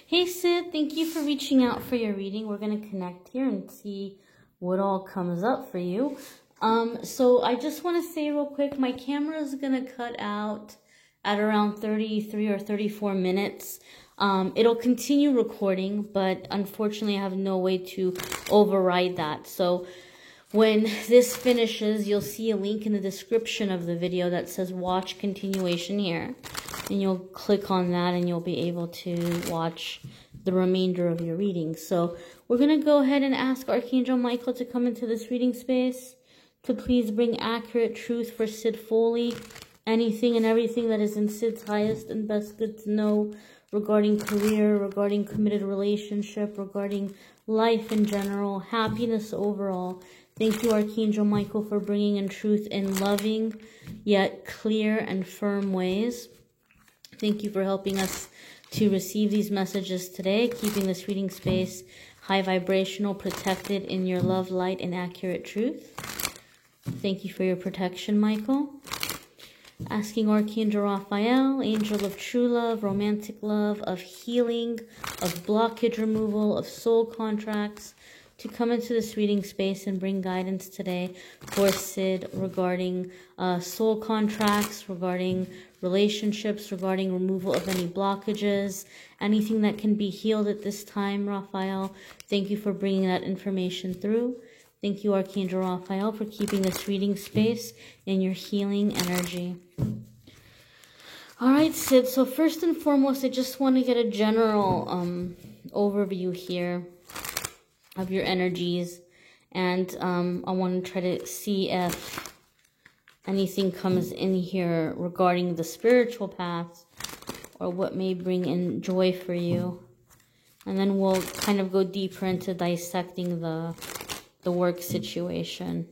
Hey Sid, thank you for reaching out for your reading. We're going to connect here and see what all comes up for you. So I just want to say real quick, my camera is going to cut out at around 33 or 34 minutes. It'll continue recording, but unfortunately I have no way to override that. So when this finishes, you'll see a link in the description of the video that says watch continuation here. And you'll click on that and you'll be able to watch the remainder of your reading. So we're going to go ahead and ask Archangel Michael to come into this reading space to please bring accurate truth for Sid Foley. Anything and everything that is in Sid's highest and best good to know regarding career, regarding committed relationship, regarding life in general, happiness overall. Thank you, Archangel Michael, for bringing in truth in loving yet clear and firm ways. Thank you for helping us to receive these messages today, keeping this reading space high vibrational, protected in your love, light, and accurate truth. Thank you for your protection, Michael. Asking Archangel Raphael, angel of true love, romantic love, of healing, of blockage removal, of soul contracts, to come into this reading space and bring guidance today for Sid regarding soul contracts, regarding relationships, regarding removal of any blockages, anything that can be healed at this time, Raphael. Thank you for bringing that information through. Thank you, Archangel Raphael, for keeping this reading space in your healing energy. All right, Sid, so first and foremost, I just want to get a general overview here of your energies, and I want to try to see if anything comes in here regarding the spiritual path or what may bring in joy for you, and then we'll kind of go deeper into dissecting the work situation.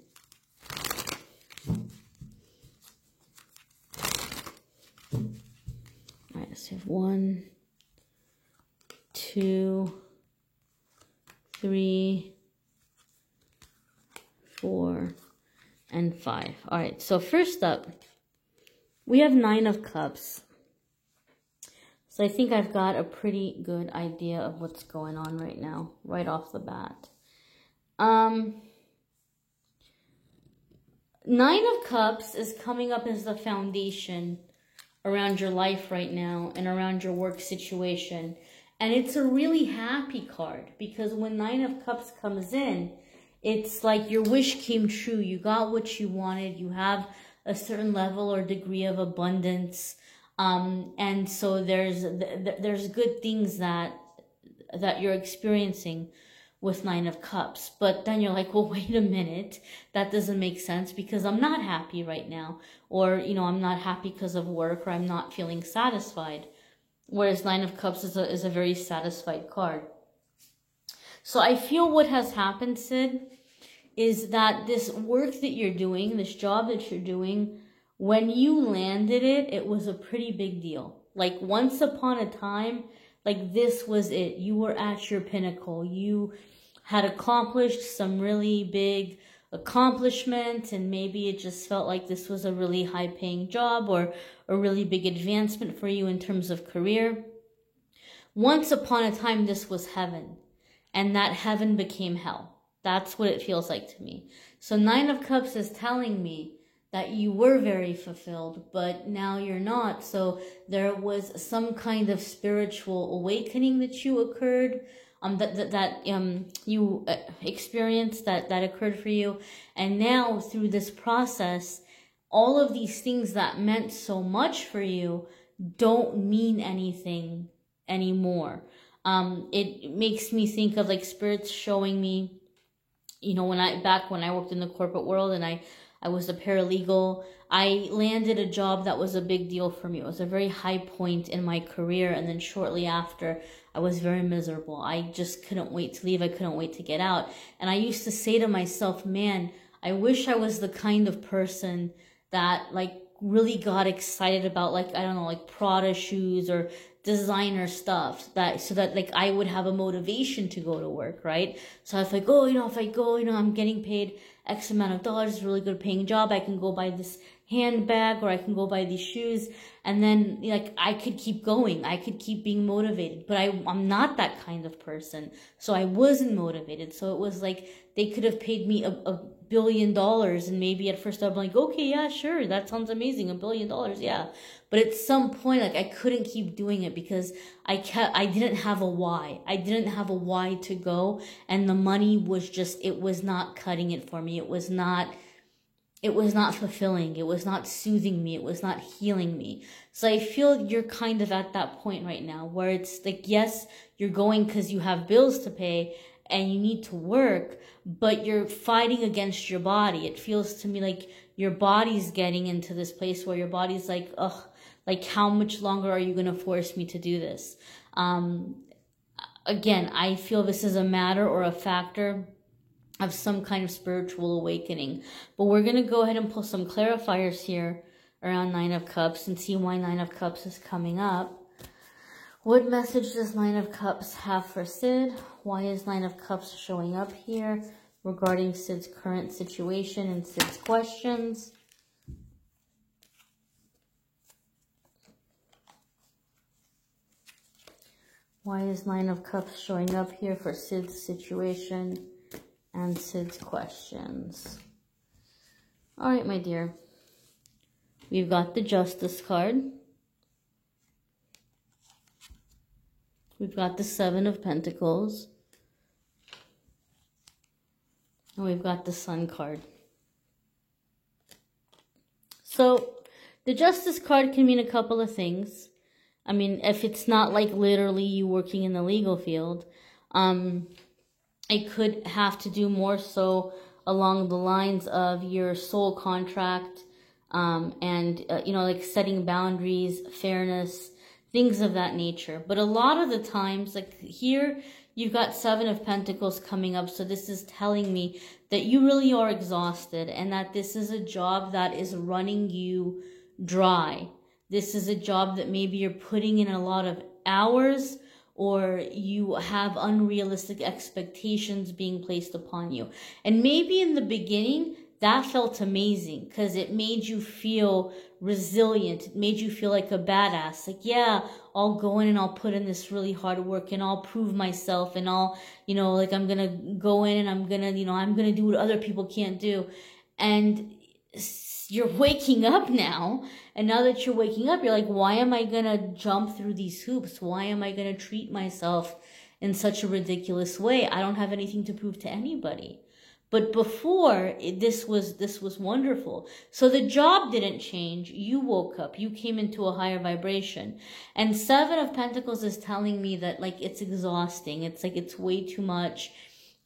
All right, so we have 1, 2, 3, 4, and 5. All right, so first up, we have 9 of Cups. So I think I've got a pretty good idea of what's going on right now, right off the bat. 9 of Cups is coming up as the foundation around your life right now and around your work situation. And it's a really happy card because when 9 of Cups comes in, it's like your wish came true. You got what you wanted. You have a certain level or degree of abundance. And so there's good things that you're experiencing with 9 of Cups. But then you're like, well, wait a minute. That doesn't make sense because I'm not happy right now. Or, you know, I'm not happy because of work, or I'm not feeling satisfied. Whereas 9 of Cups is a very satisfied card. So I feel what has happened, Sid, is that this work that you're doing, this job that you're doing, when you landed it, it was a pretty big deal. Like once upon a time, like this was it. You were at your pinnacle. You had accomplished some really big accomplishment, and maybe it just felt like this was a really high-paying job or a really big advancement for you in terms of career. Once upon a time, this was heaven, and that heaven became hell. That's what it feels like to me. So 9 of Cups is telling me that you were very fulfilled, but now you're not. So there was some kind of spiritual awakening that you occurred, you experienced, that occurred for you. And now through this process, all of these things that meant so much for you don't mean anything anymore. It makes me think of like spirits showing me, you know, back when I worked in the corporate world and I was a paralegal, I landed a job that was a big deal for me. It was a very high point in my career. And then shortly after, I was very miserable. I just couldn't wait to leave. I couldn't wait to get out. And I used to say to myself, man, I wish I was the kind of person that like really got excited about, like, I don't know, like Prada shoes or designer stuff, so that like I would have a motivation to go to work, right? So if I go, I'm getting paid X amount of dollars, it's a really good paying job. I can go buy this handbag or I can go buy these shoes. And then like I could keep going. I could keep being motivated, but I'm not that kind of person. So I wasn't motivated. So it was like they could have paid me a $1 billion, and maybe at first I'm like, okay, yeah, sure, that sounds amazing, $1 billion, yeah. But at some point, like I couldn't keep doing it because I didn't have a why. I didn't have a why to go, and the money was just, it was not cutting it for me. It was not fulfilling. It was not soothing me. It was not healing me. So I feel you're kind of at that point right now where it's like, yes, you're going because you have bills to pay and you need to work, but you're fighting against your body. It feels to me like your body's getting into this place where your body's like, ugh, like how much longer are you going to force me to do this? Again, I feel this is a matter or a factor of some kind of spiritual awakening. But we're going to go ahead and pull some clarifiers here around Nine of Cups and see why Nine of Cups is coming up. What message does Nine of Cups have for Sid? Why is Nine of Cups showing up here regarding Sid's current situation and Sid's questions? Why is Nine of Cups showing up here for Sid's situation and Sid's questions? All right, my dear. We've got the Justice card. We've got the Seven of Pentacles. And we've got the Sun card. So, the Justice card can mean a couple of things. I mean, if it's not like literally you working in the legal field, it could have to do more so along the lines of your soul contract, and, you know, like setting boundaries, fairness, things of that nature. But a lot of the times, like here, you've got Seven of Pentacles coming up. So this is telling me that you really are exhausted and that this is a job that is running you dry. This is a job that maybe you're putting in a lot of hours, or you have unrealistic expectations being placed upon you. And maybe in the beginning, that felt amazing because it made you feel resilient. It made you feel like a badass. Like, yeah, I'll go in and I'll put in this really hard work and I'll prove myself and I'll, you know, like I'm going to go in and I'm going to, you know, I'm going to do what other people can't do. And you're waking up now. And now that you're waking up, you're like, why am I going to jump through these hoops? Why am I going to treat myself in such a ridiculous way? I don't have anything to prove to anybody. But before, this was wonderful. So the job didn't change. You woke up. You came into a higher vibration. And Seven of Pentacles is telling me that, like, it's exhausting. It's like it's way too much.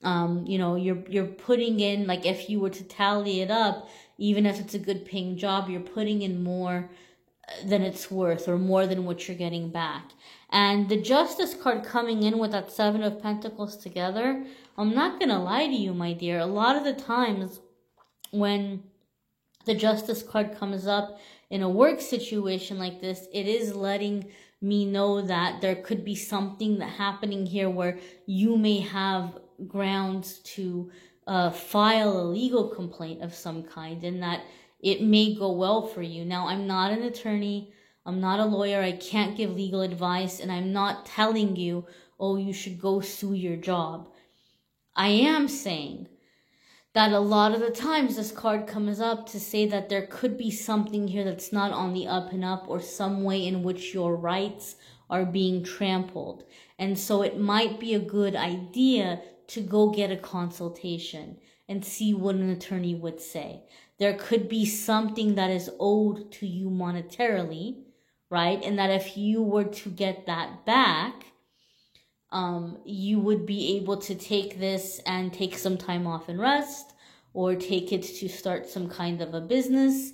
You know, you're putting in, like, if you were to tally it up, even if it's a good paying job, you're putting in more than it's worth or more than what you're getting back. And the Justice card coming in with that Seven of Pentacles together, I'm not going to lie to you, my dear. A lot of the times when the Justice card comes up in a work situation like this, it is letting me know that there could be something happening here where you may have grounds to file a legal complaint of some kind, and that it may go well for you. Now, I'm not an attorney. I'm not a lawyer. I can't give legal advice, and I'm not telling you, oh, you should go sue your job. I am saying that a lot of the times this card comes up to say that there could be something here that's not on the up and up, or some way in which your rights are being trampled. And so it might be a good idea to go get a consultation and see what an attorney would say. There could be something that is owed to you monetarily, right? And that if you were to get that back, you would be able to take this and take some time off and rest, or take it to start some kind of a business.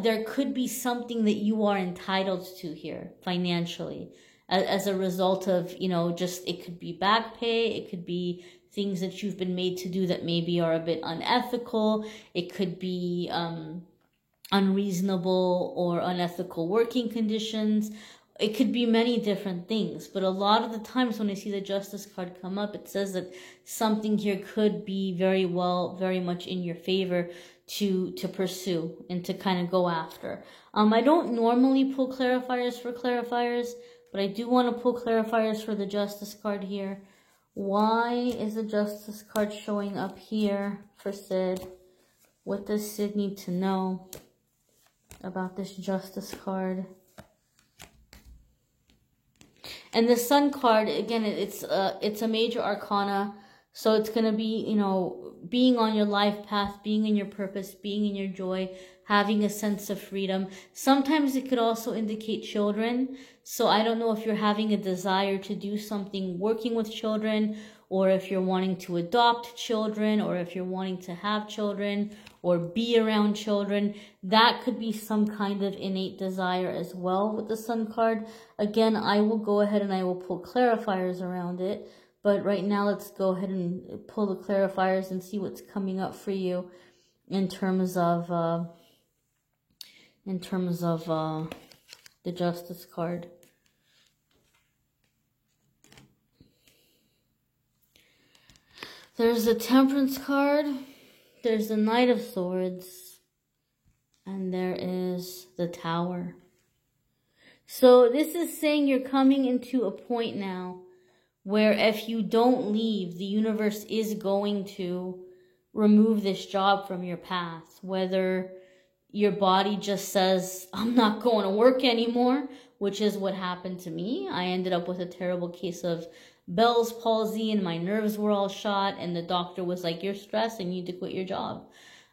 There could be something that you are entitled to here financially as a result of, you know, just, it could be back pay. It could be things that you've been made to do that maybe are a bit unethical. It could be unreasonable or unethical working conditions. it could be many different things, but a lot of the times when I see the Justice card come up, it says that something here could be very much in your favor to pursue and to kind of go after. I don't normally pull clarifiers for clarifiers, but I do want to pull clarifiers for the Justice card here. Why is the Justice card showing up here for Sid? What does Sid need to know about this Justice card? And the Sun card, again, it's a major arcana. So it's going to be, you know, being on your life path, being in your purpose, being in your joy, having a sense of freedom. Sometimes it could also indicate children. So I don't know if you're having a desire to do something working with children, or if you're wanting to adopt children, or if you're wanting to have children or be around children. That could be some kind of innate desire as well with the Sun card. Again, I will go ahead and I will pull clarifiers around it. But right now, let's go ahead and pull the clarifiers and see what's coming up for you in terms of the Justice card. There's the Temperance card, there's the Knight of Swords, and there is the Tower. So this is saying you're coming into a point now where if you don't leave, the universe is going to remove this job from your path. Whether your body just says, I'm not going to work anymore, which is what happened to me. I ended up with a terrible case of Bell's palsy and my nerves were all shot, and the doctor was like, you're stressed and you need to quit your job.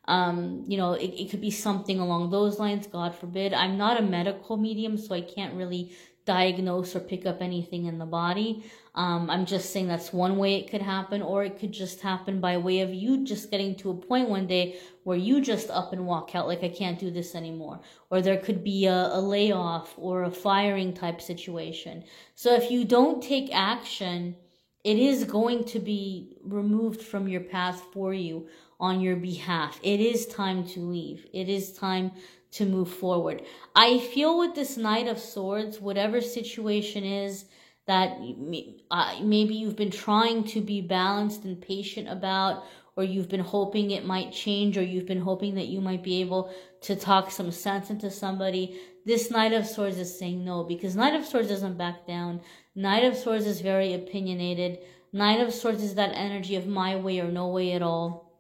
You know, it could be something along those lines, God forbid. I'm not a medical medium, so I can't really diagnose or pick up anything in the body. I'm just saying that's one way it could happen, or it could just happen by way of you just getting to a point one day where you just up and walk out like, I can't do this anymore. Or there could be a layoff or a firing type situation. So if you don't take action, it is going to be removed from your path for you on your behalf. It is time to leave. It is time to move forward. I feel with this Knight of Swords, whatever situation is that maybe you've been trying to be balanced and patient about, or you've been hoping it might change, or you've been hoping that you might be able to talk some sense into somebody, this Knight of Swords is saying no, because Knight of Swords doesn't back down. Knight of Swords is very opinionated. Knight of Swords is that energy of my way or no way at all.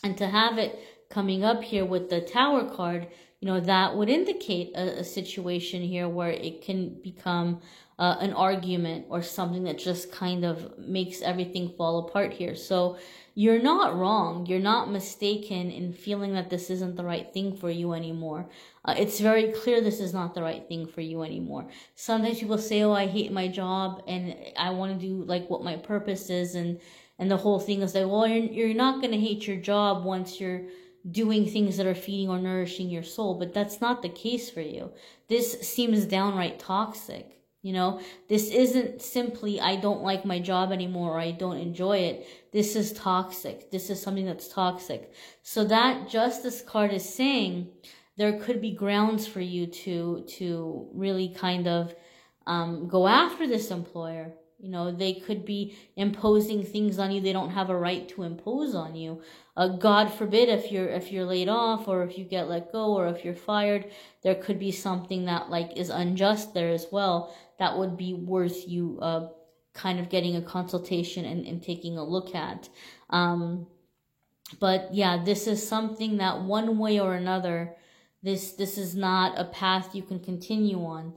And to have it coming up here with the Tower card, you know, that would indicate a situation here where it can become an argument or something that just kind of makes everything fall apart here. So you're not wrong. You're not mistaken in feeling that this isn't the right thing for you anymore. It's very clear this is not the right thing for you anymore. Sometimes people say, oh, I hate my job and I want to do like what my purpose is. And the whole thing is like, well, you're not going to hate your job once you're doing things that are feeding or nourishing your soul. But that's not the case for you. This seems downright toxic. You know, this isn't simply, I don't like my job anymore or I don't enjoy it. This is toxic. This is something that's toxic. So that Justice card is saying there could be grounds for you to really kind of go after this employer. You know, they could be imposing things on you they don't have a right to impose on you. God forbid if you're laid off, or if you get let go, or if you're fired, there could be something that like is unjust there as well. That would be worth you kind of getting a consultation and taking a look at. But yeah, this is something that one way or another, this is not a path you can continue on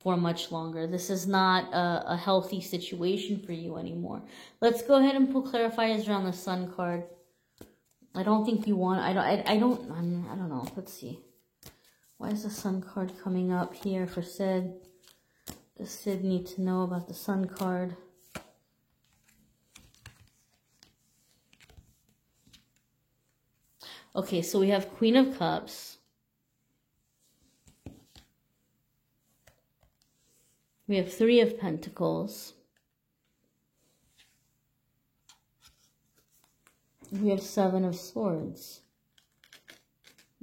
for much longer. This is not a healthy situation for you anymore. Let's go ahead and pull clarifiers around the Sun card. I don't think you want, I don't know. Let's see. Why is the Sun card coming up here for Sid? Does Sid need to know about the Sun card? Okay, so we have Queen of Cups. We have Three of Pentacles. We have Seven of Swords.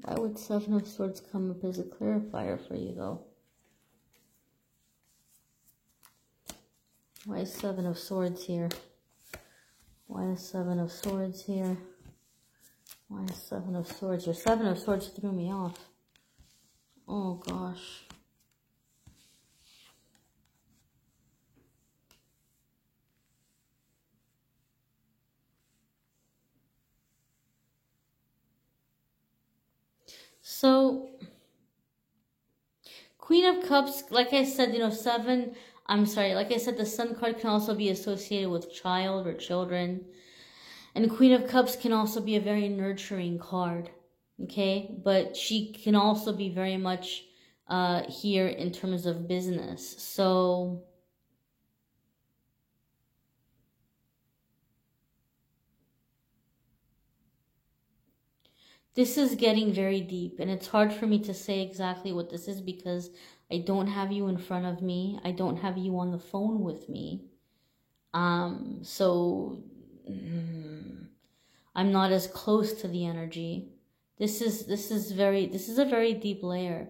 Why would Seven of Swords come up as a clarifier for you, though? Why is Seven of Swords here? Why is Seven of Swords here? Why is Seven of Swords here? Seven of Swords threw me off. Oh, gosh. So, Queen of Cups, like I said, like I said, the Sun card can also be associated with child or children. And Queen of Cups can also be a very nurturing card, okay? But she can also be very much here in terms of business. So, this is getting very deep, and it's hard for me to say exactly what this is because I don't have you in front of me. I don't have you on the phone with me. So I'm not as close to the energy. This is a very deep layer.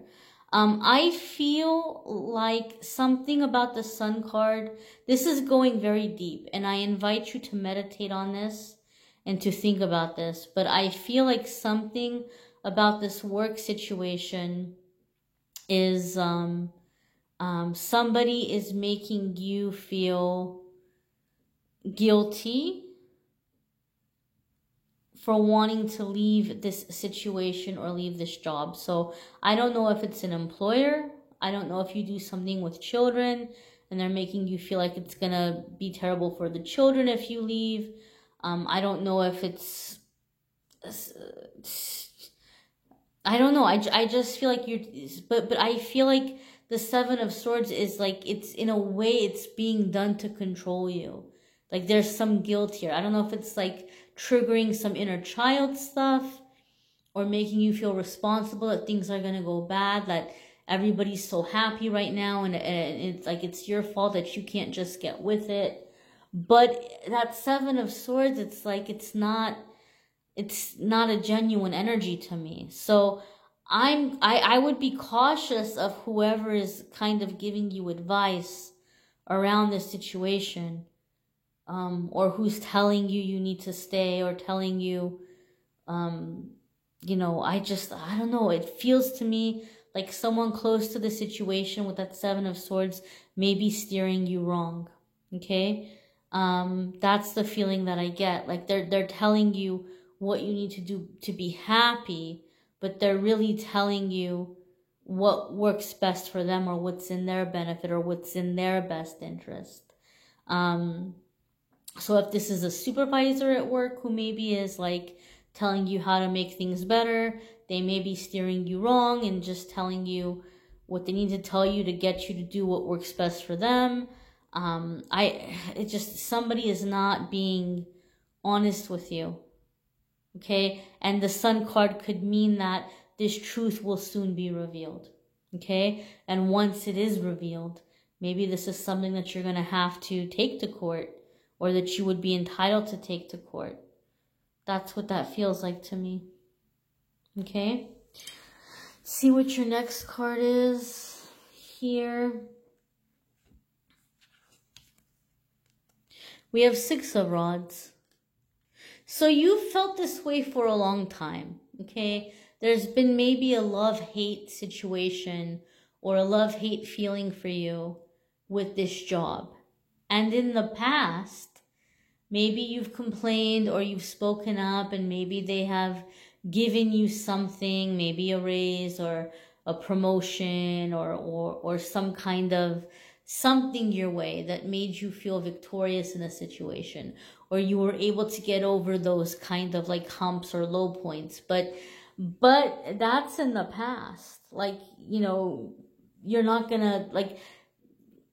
I feel like something about the Sun card, this is going very deep, and I invite you to meditate on this and to think about this. But I feel like something about this work situation is somebody is making you feel guilty for wanting to leave this situation or leave this job. So I don't know if it's an employer. I don't know if you do something with children and they're making you feel like it's going to be terrible for the children if you leave. I don't know if it's... I don't know. I just feel like you're... But I feel like the Seven of Swords is like, it's in a way it's being done to control you. Like there's some guilt here. I don't know if it's like triggering some inner child stuff or making you feel responsible that things are going to go bad, that everybody's so happy right now and it's like it's your fault that you can't just get with it. But that Seven of Swords, it's like it's not a genuine energy to me. So I would be cautious of whoever is kind of giving you advice around this situation. Or who's telling you need to stay or telling you, you know, I don't know. It feels to me like someone close to the situation with that Seven of Swords may be steering you wrong. Okay? That's the feeling that I get. Like they're telling you what you need to do to be happy, but they're really telling you what works best for them or what's in their benefit or what's in their best interest. So if this is a supervisor at work who maybe is like telling you how to make things better, they may be steering you wrong and just telling you what they need to tell you to get you to do what works best for them. Somebody is not being honest with you. Okay? And the Sun card could mean that this truth will soon be revealed. Okay? And once it is revealed, maybe this is something that you're going to have to take to court or that you would be entitled to take to court. That's what that feels like to me. Okay? See what your next card is here. We have Six of Rods. So you felt this way for a long time, okay? There's been maybe a love-hate situation or a love-hate feeling for you with this job. And in the past, maybe you've complained or you've spoken up and maybe they have given you something, maybe a raise or a promotion or some kind of something your way that made you feel victorious in a situation, or you were able to get over those kind of like humps or low points. But that's in the past. Like, you know, you're not gonna like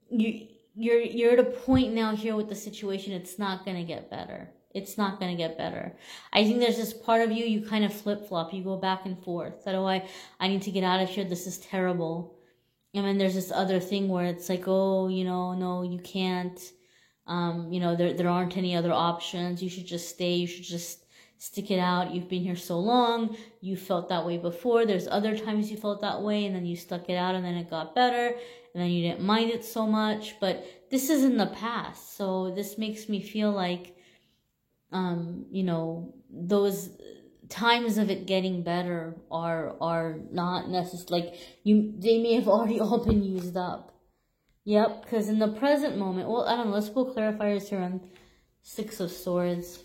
you're at a point now here with the situation, it's not gonna get better. It's not gonna get better. I think there's this part of you, you kind of flip-flop, you go back and forth. That, oh, I need to get out of here, this is terrible. And then there's this other thing where it's like, oh, you know, no, you can't. You know, there aren't any other options. You should just stay. You should just stick it out. You've been here so long. You felt that way before. There's other times you felt that way, and then you stuck it out, and then it got better. and then you didn't mind it so much, but this is in the past. So this makes me feel like, you know, those times of it getting better are not necessary. Like they may have already all been used up. Yep, because in the present moment, well, I don't know, let's pull clarifiers here on Six of Swords.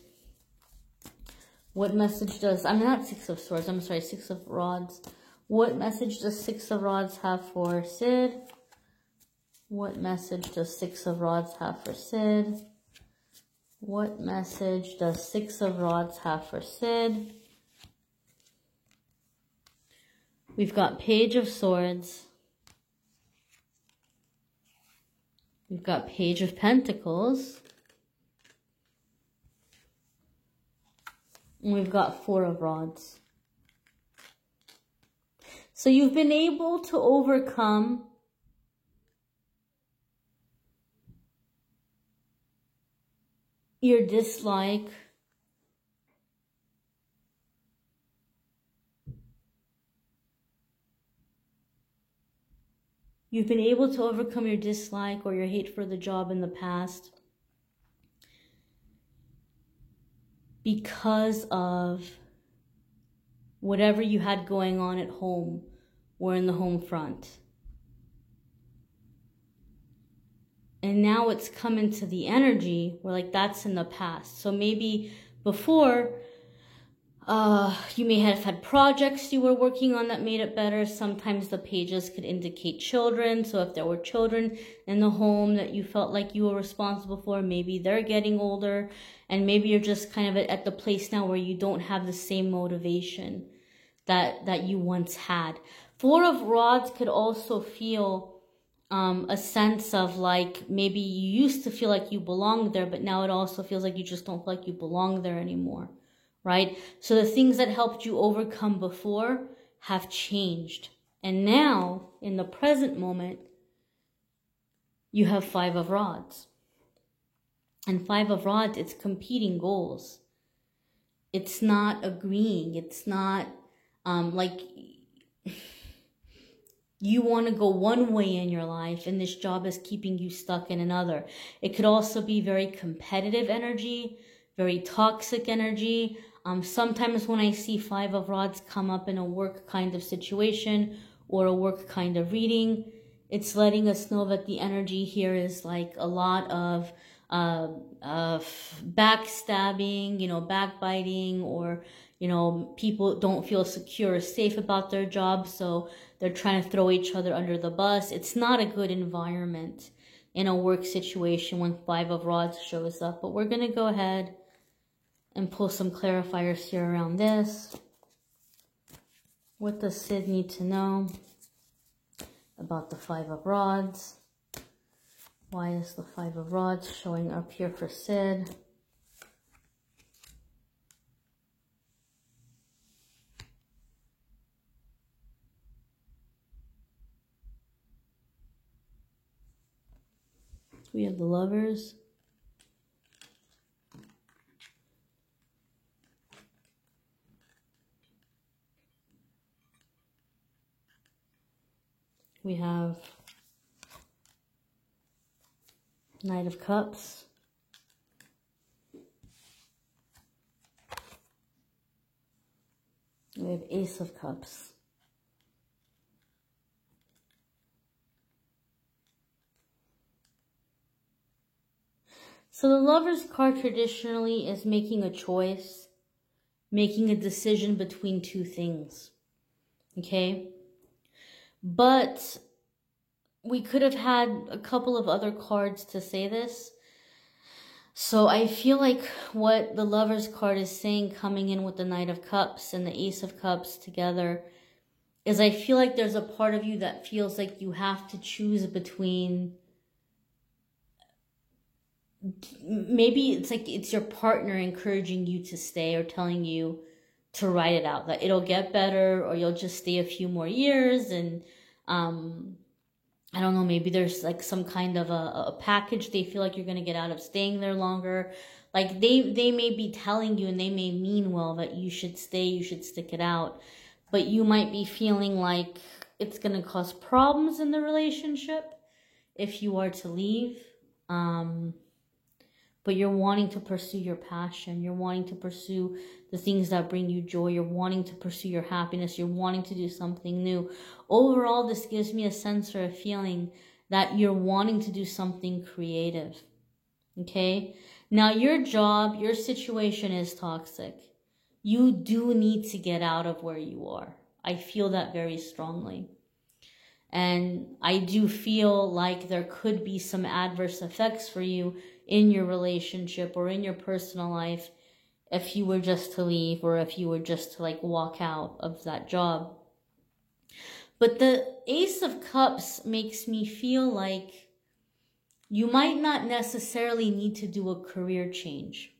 What message does, I'm not Six of Swords, I'm sorry, Six of Rods. What message does Six of Rods have for Sid? What message does Six of Rods have for Sid? What message does Six of Rods have for Sid? We've got Page of Swords. We've got Page of Pentacles. And we've got Four of Rods. So you've been able to overcome your dislike You've been able to overcome your dislike or your hate for the job in the past because of whatever you had going on at home or in the home front. And now it's come into the energy where like that's in the past. So maybe before, you may have had projects you were working on that made it better. Sometimes the pages could indicate children. So if there were children in the home that you felt like you were responsible for, maybe they're getting older. And maybe you're just kind of at the place now where you don't have the same motivation that you once had. Four of Rods could also feel a sense of like maybe you used to feel like you belonged there, but now it also feels like you just don't feel like you belong there anymore. Right? So the things that helped you overcome before have changed. And now, in the present moment, you have Five of Rods. And Five of Rods, it's competing goals. It's not agreeing. It's not like you want to go one way in your life and this job is keeping you stuck in another. It could also be very competitive energy, very toxic energy. Sometimes when I see Five of Rods come up in a work kind of situation or a work kind of reading, it's letting us know that the energy here is like a lot of backstabbing, backbiting, or, people don't feel secure or safe about their job, so they're trying to throw each other under the bus. It's not a good environment in a work situation when Five of Rods shows up, but we're going to go ahead and pull some clarifiers here around this. What does Sid need to know about the Five of Rods? Why is the Five of Rods showing up here for Sid? We have the Lovers. We have Knight of Cups. We have Ace of Cups. So the Lovers card traditionally is making a choice, making a decision between two things. Okay? But we could have had a couple of other cards to say this. So I feel like what the Lovers card is saying coming in with the Knight of Cups and the Ace of Cups together is I feel like there's a part of you that feels like you have to choose between, maybe it's like it's your partner encouraging you to stay or telling you to write it out, that it'll get better or you'll just stay a few more years. And I don't know, maybe there's like some kind of a package they feel like you're going to get out of staying there longer. Like they may be telling you and they may mean well that you should stay, you should stick it out. But you might be feeling like it's going to cause problems in the relationship. if you are to leave, but you're wanting to pursue your passion. You're wanting to pursue the things that bring you joy. You're wanting to pursue your happiness. You're wanting to do something new. Overall, this gives me a sense or a feeling that you're wanting to do something creative. Okay? Now, your job, your situation is toxic. You do need to get out of where you are. I feel that very strongly. And I do feel like there could be some adverse effects for you in your relationship or in your personal life if you were just to leave or if you were just to like walk out of that job. But the Ace of Cups makes me feel like you might not necessarily need to do a career change.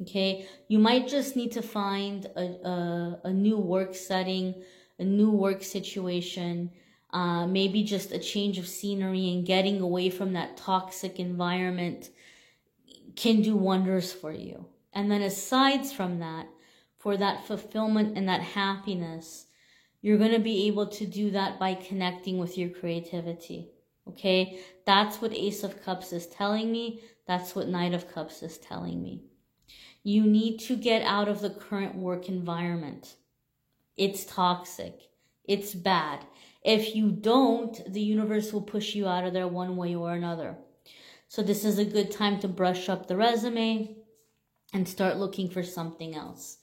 Okay, you might just need to find a new work setting, a new work situation, maybe just a change of scenery, and getting away from that toxic environment can do wonders for you. And then aside from that, for that fulfillment and that happiness, you're going to be able to do that by connecting with your creativity. Okay, that's what Ace of Cups is telling me. That's what Knight of Cups is telling me. You need to get out of the current work environment. It's toxic. It's bad. If you don't, the universe will push you out of there one way or another. So this is a good time to brush up the resume and start looking for something else.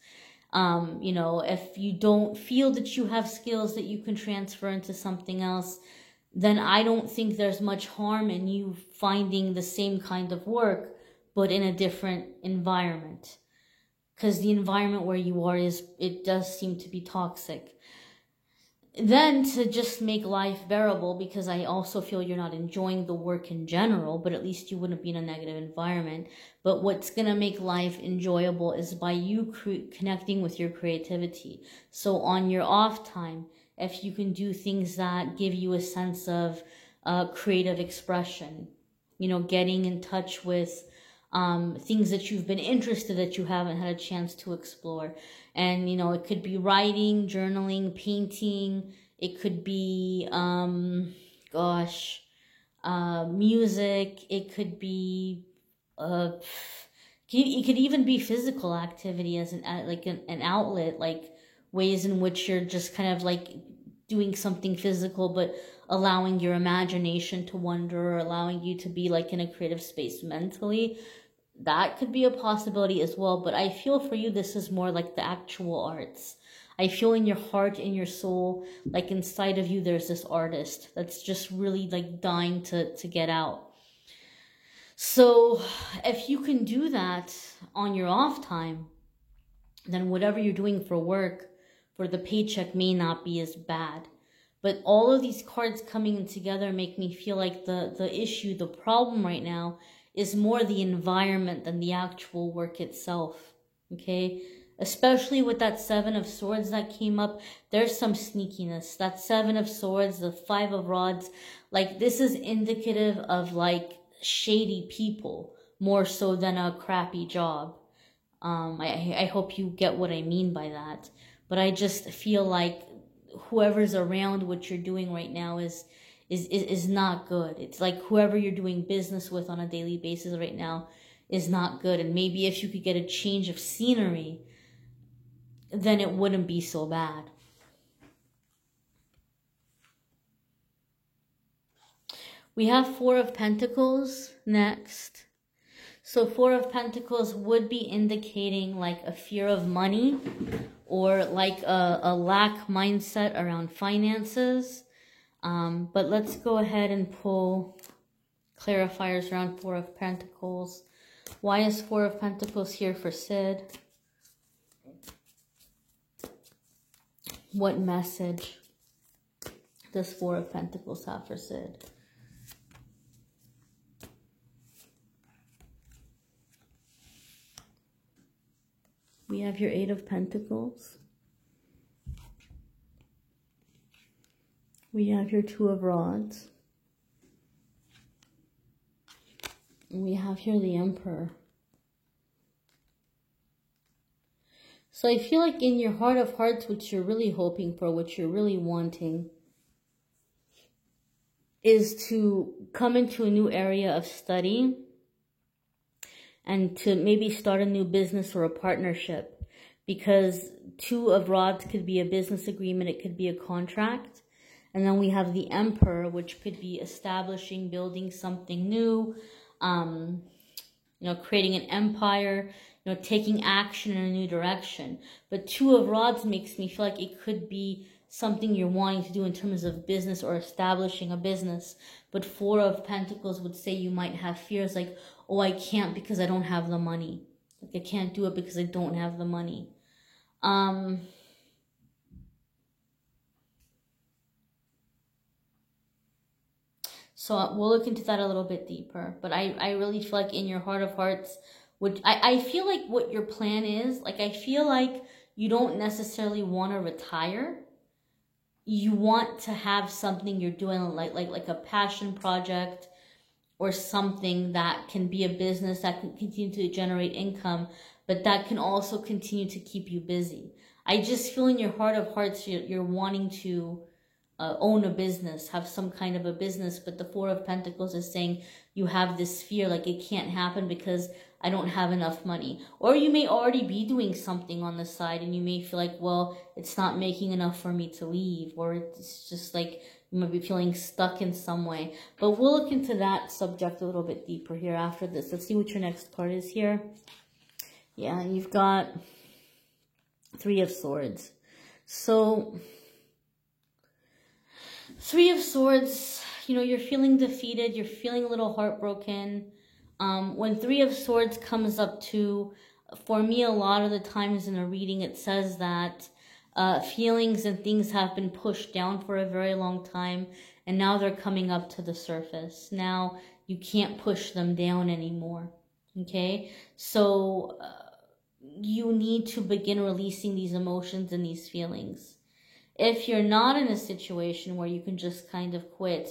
You know, if you don't feel that you have skills that you can transfer into something else, then I don't think there's much harm in you finding the same kind of work, but in a different environment. Because the environment where you are it does seem to be toxic. Then to just make life bearable, because I also feel you're not enjoying the work in general, but at least you wouldn't be in a negative environment. But what's going to make life enjoyable is by you connecting with your creativity. So on your off time, if you can do things that give you a sense of creative expression, you know, getting in touch with things that you've been interested that you haven't had a chance to explore. And, you know, it could be writing, journaling, painting. It could be, music. It could be, it could even be physical activity as an outlet, like ways in which you're just kind of like doing something physical, but allowing your imagination to wander, or allowing you to be like in a creative space mentally. That could be a possibility as well, but I feel for you this is more like the actual arts. I feel in your heart, in your soul, like inside of you there's this artist that's just really like dying to get out. So if you can do that on your off time, then whatever you're doing for work, for the paycheck may not be as bad. But all of these cards coming in together make me feel like the issue, the problem right now is more the environment than the actual work itself, okay? Especially with that Seven of Swords that came up, there's some sneakiness. That Seven of Swords, the Five of Rods, like this is indicative of like shady people more so than a crappy job. I hope you get what I mean by that. But I just feel like whoever's around what you're doing right now is not good. It's like whoever you're doing business with on a daily basis right now is not good. And maybe if you could get a change of scenery, then it wouldn't be so bad. We have Four of Pentacles next. So Four of Pentacles would be indicating like a fear of money or like a lack mindset around finances. But let's go ahead and pull clarifiers around Four of Pentacles. Why is Four of Pentacles here for Sid? What message does Four of Pentacles have for Sid? We have your Eight of Pentacles. We have your Two of Rods. And we have here the Emperor. So I feel like in your heart of hearts, what you're really hoping for, what you're really wanting, is to come into a new area of study and to maybe start a new business or a partnership, because Two of Rods could be a business agreement, it could be a contract. And then we have the Emperor, which could be establishing, building something new, creating an empire, taking action in a new direction. But Two of Rods makes me feel like it could be something you're wanting to do in terms of business or establishing a business. But Four of Pentacles would say you might have fears like, oh, I can't because I don't have the money. Like, I can't do it because I don't have the money. So we'll look into that a little bit deeper. But I really feel like in your heart of hearts, I feel like what your plan is, like I feel like you don't necessarily want to retire. You want to have something you're doing like a passion project or something that can be a business that can continue to generate income, but that can also continue to keep you busy. I just feel in your heart of hearts you're wanting to own a business, have some kind of a business, but the Four of Pentacles is saying you have this fear like it can't happen because I don't have enough money. Or you may already be doing something on the side and you may feel like, well, it's not making enough for me to leave, or it's just like you might be feeling stuck in some way. But we'll look into that subject a little bit deeper here after this. Let's see what your next card is here. Yeah, you've got Three of Swords. So Three of Swords, you're feeling defeated, you're feeling a little heartbroken. When Three of Swords comes up to, for me, a lot of the times in a reading, it says that feelings and things have been pushed down for a very long time, and now they're coming up to the surface. Now you can't push them down anymore, okay? So you need to begin releasing these emotions and these feelings. If you're not in a situation where you can just kind of quit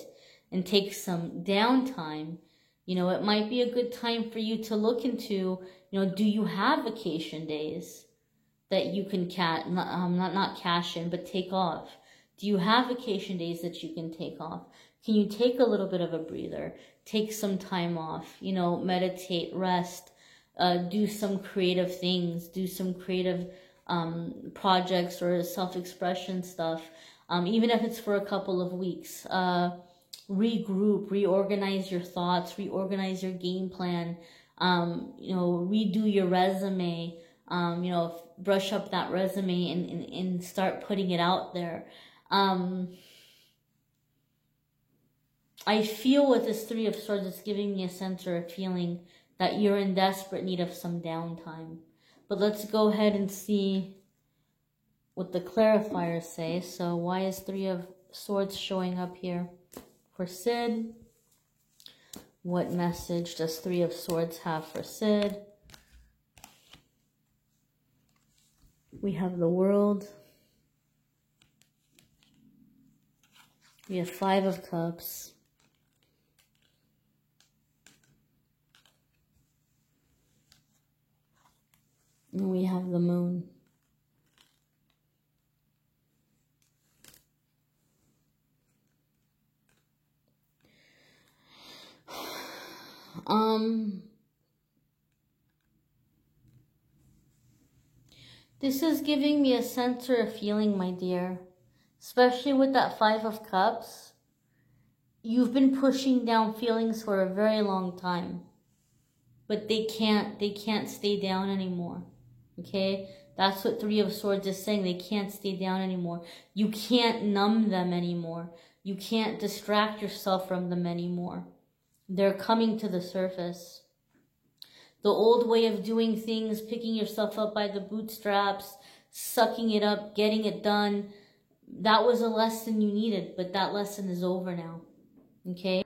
and take some downtime, it might be a good time for you to look into, do you have vacation days that you can not cash in, but take off? Do you have vacation days that you can take off? Can you take a little bit of a breather, take some time off, meditate, rest, do some creative things, do some creative projects or self-expression stuff, even if it's for a couple of weeks. Regroup, reorganize your thoughts, reorganize your game plan, redo your resume, brush up that resume and start putting it out there. I feel with this Three of Swords, it's giving me a sense or a feeling that you're in desperate need of some downtime. But let's go ahead and see what the clarifiers say. So why is Three of Swords showing up here for Sid? What message does Three of Swords have for Sid? We have the World. We have Five of Cups. And we have the Moon. This is giving me a sense or a feeling, my dear, especially with that Five of Cups. You've been pushing down feelings for a very long time, but they can't stay down anymore. Okay? That's what Three of Swords is saying. They can't stay down anymore. You can't numb them anymore. You can't distract yourself from them anymore. They're coming to the surface. The old way of doing things, picking yourself up by the bootstraps, sucking it up, getting it done, that was a lesson you needed, but that lesson is over now. Okay?